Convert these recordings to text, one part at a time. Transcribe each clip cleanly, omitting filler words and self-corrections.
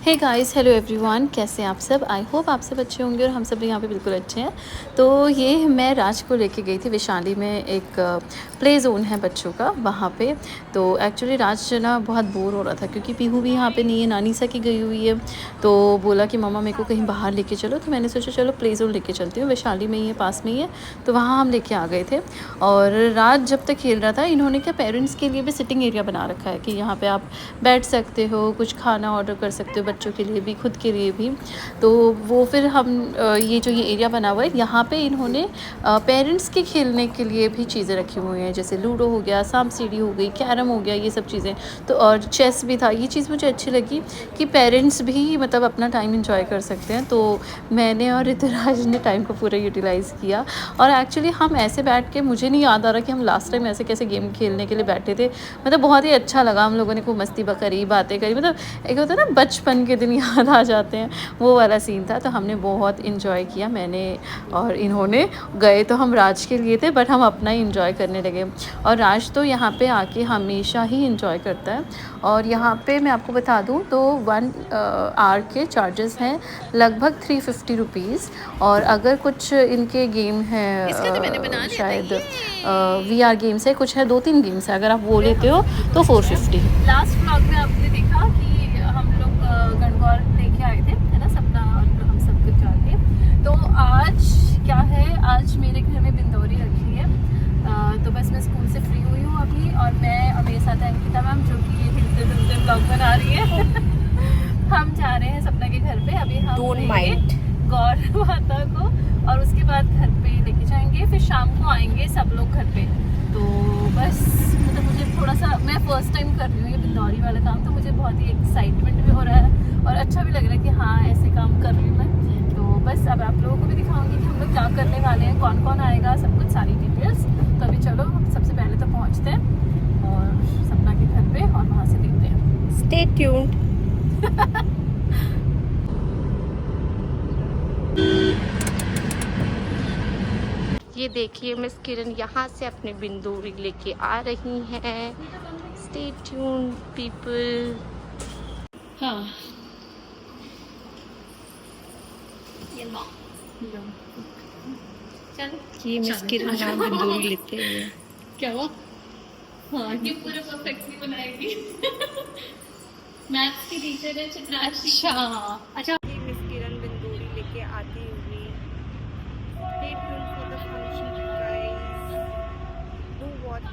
Hey guys, hello everyone, कैसे हैं आप सब। आई होप आप सब अच्छे होंगे और हम सब भी यहाँ पे बिल्कुल अच्छे हैं। तो ये मैं राज को लेके गई थी वैशाली में, एक प्ले जोन है बच्चों का वहाँ पे। तो एक्चुअली राज ना बहुत बोर हो रहा था क्योंकि पीहू भी यहाँ पे नहीं है, नानी सा की गई हुई है। तो बोला कि मम्मा मेरे को कहीं बाहर लेके चलो, तो मैंने सोचा चलो प्ले जोन लेके चलती हूँ, वैशाली में ही है, पास में ही है। तो वहाँ हम लेके आ गए थे और राज जब तक खेल रहा था, इन्होंने क्या पेरेंट्स के लिए भी सिटिंग एरिया बना रखा है कि यहाँ पे आप बैठ सकते हो, कुछ खाना ऑर्डर कर सकते हो, बच्चों के लिए भी खुद के लिए भी। तो वो फिर हम ये जो ये एरिया बना हुआ है यहाँ पे इन्होंने पेरेंट्स के खेलने के लिए भी चीज़ें रखी हुई हैं, जैसे लूडो हो गया, सांप सीढ़ी हो गई, कैरम हो गया, ये सब चीज़ें। तो और चेस भी था। ये चीज़ मुझे अच्छी लगी कि पेरेंट्स भी मतलब अपना टाइम इंजॉय कर सकते हैं। तो मैंने और ऋतुराज ने टाइम को पूरा यूटिलाइज़ किया। और एक्चुअली हम ऐसे बैठ के, मुझे नहीं याद आ रहा कि हम लास्ट टाइम ऐसे कैसे गेम खेलने के लिए बैठे थे। मतलब बहुत ही अच्छा लगा, हम लोगों ने खूब मस्ती करी, बातें करी। मतलब एक होता है ना बचपन के दिन याद आ जाते हैं, वो वाला सीन था। तो हमने बहुत इन्जॉय किया, मैंने और इन्होंने। गए तो हम राज के लिए थे, बट हम अपना ही इन्जॉय करने लगे। और राज तो यहाँ पे आके हमेशा ही इन्जॉय करता है। और यहाँ पे मैं आपको बता दूँ तो 1 आवर के चार्जेस हैं लगभग 350 रुपीज़। और अगर कुछ इनके गेम हैं शायद VR गेम्स है, कुछ है, 2-3 गेम्स है, अगर आप वो लेते हो तो 450। लास्ट व्लॉग में आपने देखा कि हम लोग गणगौर लेके आए थे, है ना, सपना और हम सब कुछ जाके। तो आज क्या है, आज मेरे घर में बिंदौरी रखी है। तो बस मैं स्कूल से फ्री हुई हूँ अभी, और मैं और मेरे साथ अंकिता मैम, जो कि ये हिलते डुलते ब्लॉग बना रही है। हम जा रहे हैं सपना के घर पे। अभी हम गौर माता को, और उसके बाद घर पे लेके जाएंगे, फिर शाम को आएंगे सब लोग घर पे। तो बस मतलब मुझे थोड़ा सा, मैं फर्स्ट टाइम कर रही हूँ ये बिंदौरी वाला काम, तो मुझे बहुत ही एक्साइटमेंट भी हो रहा है और अच्छा भी लग रहा है कि हाँ ऐसे काम कर रही हूँ मैं। तो बस अब आप लोगों को भी दिखाऊंगी कि हम लोग क्या करने वाले हैं, कौन कौन आएगा, सब कुछ, सारी डिटेल्स। तो अभी चलो सबसे पहले तो पहुँचते हैं और सपना के घर पे, और वहाँ से देखते हैं। Stay tuned. ये देखिए मिस किरण यहाँ से अपने बिंदौरी लेके आ रही हैं। Stay tuned people. हाँ, ये मिस किरण यहाँ बिंदौरी लेते हुए। क्या हुआ? हाँ, ये पूरे परफेक्टली बनाएगी। मैथ्स की टीचर है चित्राक्षी। अच्छा। ये मिस किरण बिंदौरी लेके आती हुई। Stay tuned for the function, guys. Do watch.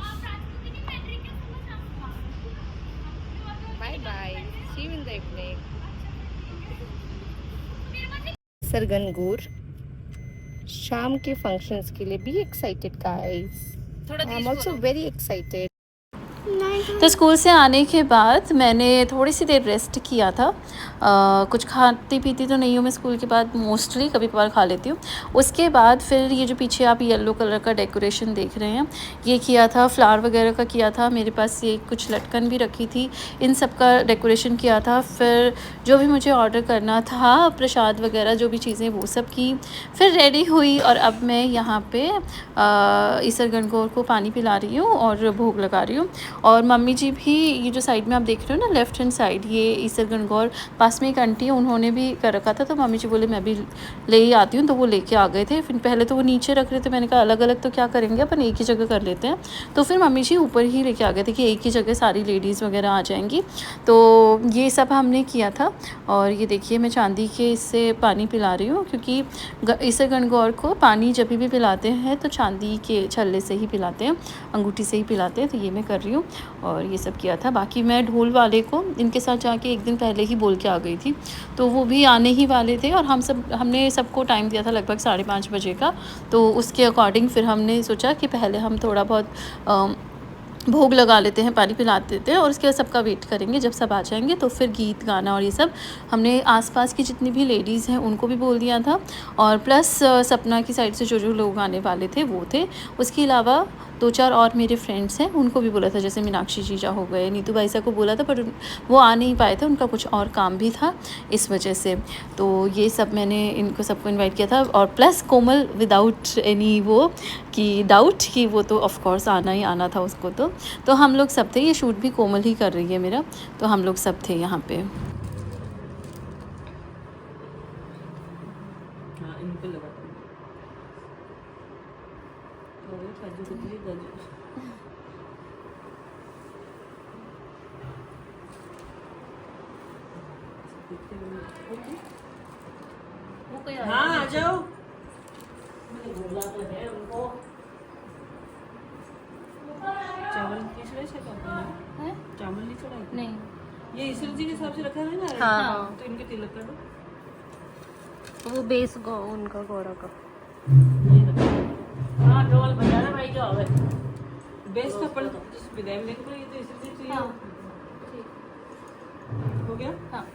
Bye bye. See you in the evening. सरगनगुर शाम के फंक्शंस के लिए be excited guys. I am also very excited. तो स्कूल से आने के बाद मैंने थोड़ी सी देर रेस्ट किया था। कुछ खाती पीती तो नहीं हूँ मैं स्कूल के बाद, मोस्टली कभी कभार खा लेती हूँ। उसके बाद फिर ये जो पीछे आप येलो कलर का डेकोरेशन देख रहे हैं, ये किया था, फ्लावर वगैरह का किया था। मेरे पास ये कुछ लटकन भी रखी थी, इन सब का डेकोरेशन किया था। फिर जो भी मुझे ऑर्डर करना था, प्रसाद वगैरह जो भी चीज़ें, वो सब की। फिर रेडी हुई और अब मैं यहाँ पे ईसर गणगौर को पानी पिला रही हूँ और भोग लगा रही हूँ। और मम्मी जी भी, ये जो साइड में आप देख रहे हो ना, लेफ्ट हैंड साइड, ये ईसर गणगौर, पास में एक आंटी है, उन्होंने भी कर रखा था। तो मम्मी जी बोले मैं भी ले ही आती हूँ, तो वो लेके आ गए थे। फिर पहले तो वो नीचे रख रहे थे, मैंने कहा अलग अलग तो क्या करेंगे, अपन एक ही जगह कर लेते हैं। तो फिर मम्मी जी ऊपर ही लेके आ गए थे कि एक ही जगह सारी लेडीज़ वगैरह आ जाएंगी। तो ये सब हमने किया था। और ये देखिए मैं चांदी के इससे पानी पिला रही हूँ, क्योंकि ईसर गणगौर को पानी जब भी पिलाते हैं तो चांदी के छल्ले से ही पिलाते हैं, अंगूठी से ही पिलाते हैं। तो ये मैं कर रही हूँ और ये सब किया था। बाकी मैं ढोल वाले को इनके साथ जाके एक दिन पहले ही बोल के आ गई थी, तो वो भी आने ही वाले थे। और हमने सबको टाइम दिया था लगभग 5:30 बजे का। तो उसके अकॉर्डिंग फिर हमने सोचा कि पहले हम थोड़ा बहुत भोग लगा लेते हैं, पानी पिला देते हैं, और उसके बाद सबका वेट करेंगे जब सब आ जाएंगे। तो फिर गीत गाना और ये सब हमने आसपास की जितनी भी लेडीज़ हैं उनको भी बोल दिया था। और प्लस सपना की साइड से जो जो लोग आने वाले थे वो थे। उसके अलावा 2-4 और मेरे फ्रेंड्स हैं, उनको भी बोला था, जैसे मीनाक्षी जीजा हो गए, नीतू भाईसा को बोला था, पर वो आ नहीं पाए थे, उनका कुछ और काम भी था इस वजह से। तो ये सब मैंने इनको सबको इनवाइट किया था। और प्लस कोमल विदाउट एनी वो कि डाउट कि वो तो ऑफ कोर्स आना ही आना था उसको। तो हम लोग सब थे, ये शूट भी कोमल ही कर रही है मेरा, तो हम लोग सब थे यहाँ पे। हाँ इन पे लगा दूँ। और काजू कतली काजू वो कोई हाँ आ जाओ। मैंने बोला तो है उनको। चावल नहीं चढ़ाए शायद आपने? है? चावल नहीं चढ़ाए? नहीं। ये ईश्वर जी के हिसाब से रखा है ना। हाँ। तो इनके तिलक कर दो। वो बेस उनका गौरा का। ये रखो। हाँ ढोल बजाना भाई जो आवे। बेस का पल विदाई में लेके ये तो ईश्वर जी चाहिए। हाँ। हो गया? हाँ।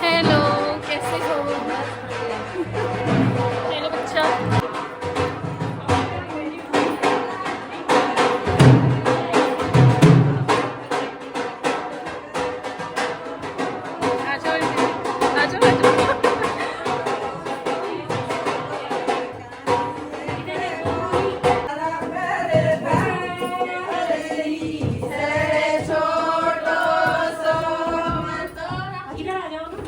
हेलो, कैसे हो? हेलो बच्चा। आ जाओ, आ जाओ, आ जाओ। इधर आ जाओ ना।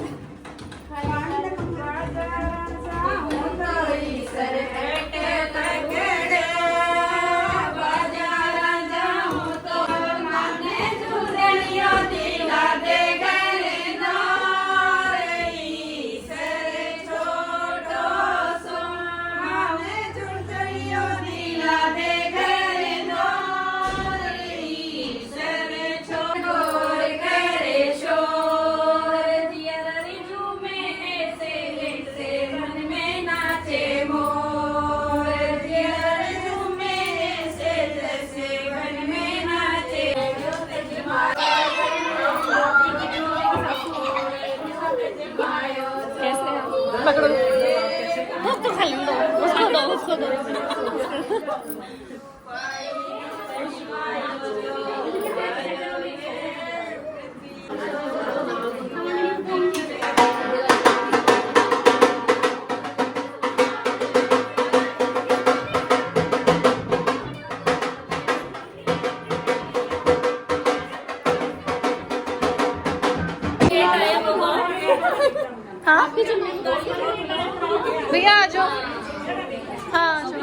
उसको खा लेने दो, उसको दो, उसको दो। हाँ भैया आ जाओ। हाँ आ जाओ।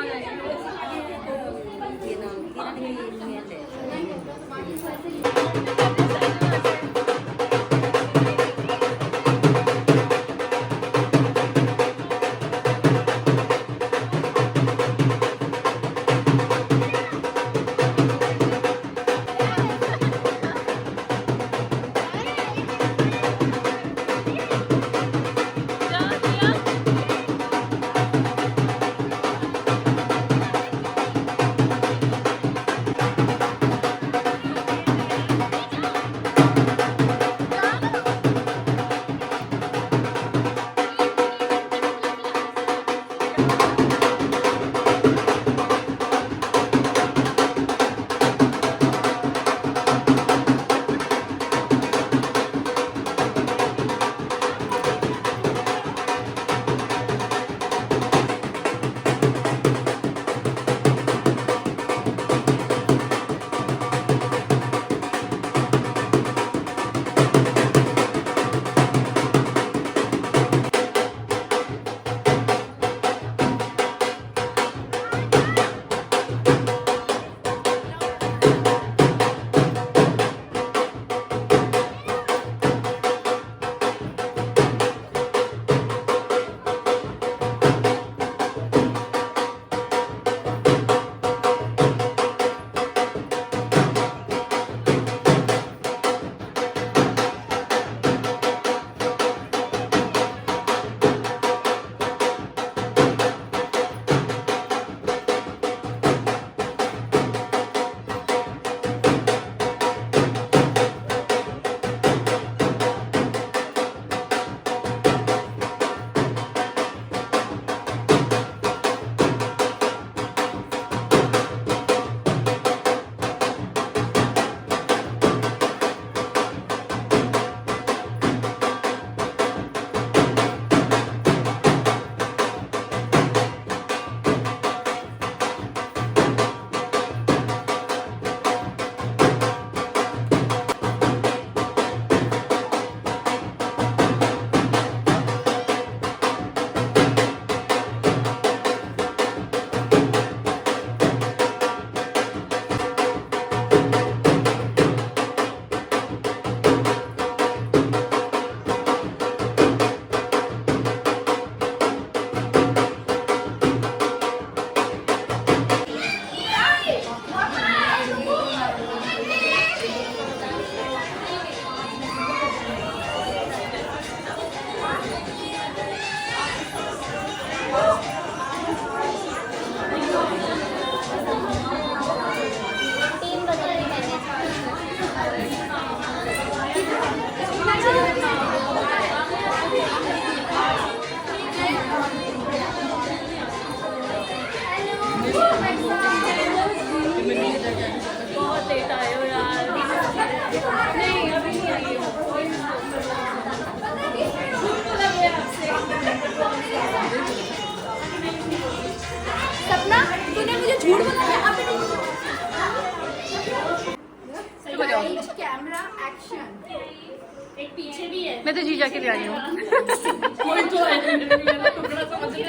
जाओ। Camera action. एक पीछे भी है। मैं तो जीजा के लिए आई हूँ। कोई तो है मेरा टुकड़ा समझ ले।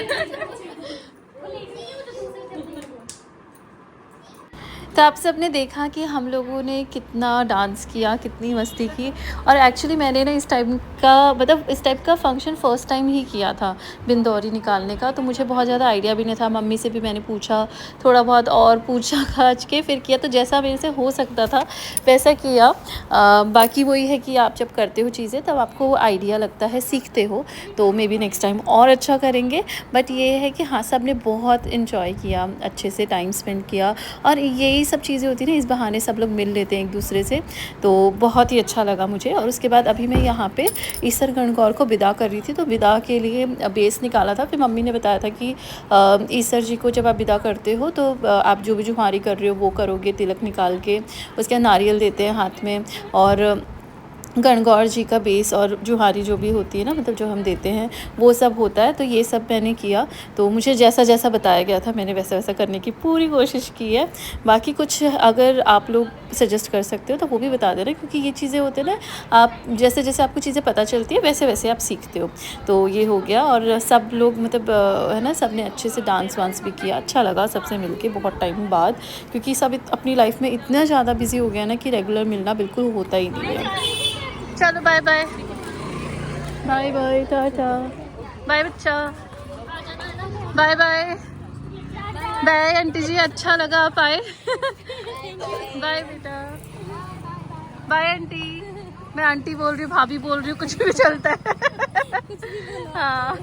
तो आप सब ने देखा कि हम लोगों ने कितना डांस किया, कितनी मस्ती की। और एक्चुअली मैंने ना इस टाइप का फंक्शन फ़र्स्ट टाइम ही किया था, बिंदौरी निकालने का। तो मुझे बहुत ज़्यादा आइडिया भी नहीं था। मम्मी से भी मैंने पूछा, थोड़ा बहुत और पूछा खाच के फिर किया। तो जैसा मेरे से हो सकता था वैसा किया। बाकी वही है कि आप जब करते हो चीज़ें तब आपको आइडिया लगता है, सीखते हो। तो मे बी नेक्स्ट टाइम और अच्छा करेंगे। बट ये है कि हाँ, सब ने बहुत इन्जॉय किया, अच्छे से टाइम स्पेंड किया। और यही सब चीज़ें होती हैं ना, इस बहाने सब लोग मिल लेते हैं एक दूसरे से। तो बहुत ही अच्छा लगा मुझे। और उसके बाद अभी मैं यहाँ पे ईसर गणगौर को विदा कर रही थी। तो विदा के लिए बेस निकाला था। फिर मम्मी ने बताया था कि ईसर जी को जब आप विदा करते हो तो आप जो भी जुहारी कर रहे हो वो करोगे, तिलक निकाल के उसके बाद नारियल देते हैं हाथ में। और गणगौर जी का बेस और जुहारी जो भी होती है ना, मतलब जो हम देते हैं वो सब होता है। तो ये सब मैंने किया। तो मुझे जैसा जैसा बताया गया था मैंने वैसा वैसा करने की पूरी कोशिश की है। बाकी कुछ अगर आप लोग सजेस्ट कर सकते हो तो वो भी बता देना, क्योंकि ये चीज़ें होते हैं ना, आप जैसे जैसे आपको चीज़ें पता चलती है वैसे वैसे आप सीखते हो। तो ये हो गया। और सब लोग मतलब है ना, सब ने अच्छे से डांस वांस भी किया। अच्छा लगा सबसे मिलके बहुत टाइम बाद, क्योंकि सब अपनी लाइफ में इतना ज़्यादा बिजी हो गया ना कि रेगुलर मिलना बिल्कुल होता ही नहीं है। चलो बाय बाय। बाय बाय, टाटा, बाय बच्चा, bye bye. Bye aunty ji, अच्छा लगा आप आए। बाय बेटा, बाय आंटी। मैं आंटी बोल रही हूँ, भाभी बोल रही हूँ, कुछ भी चलता है। हाँ।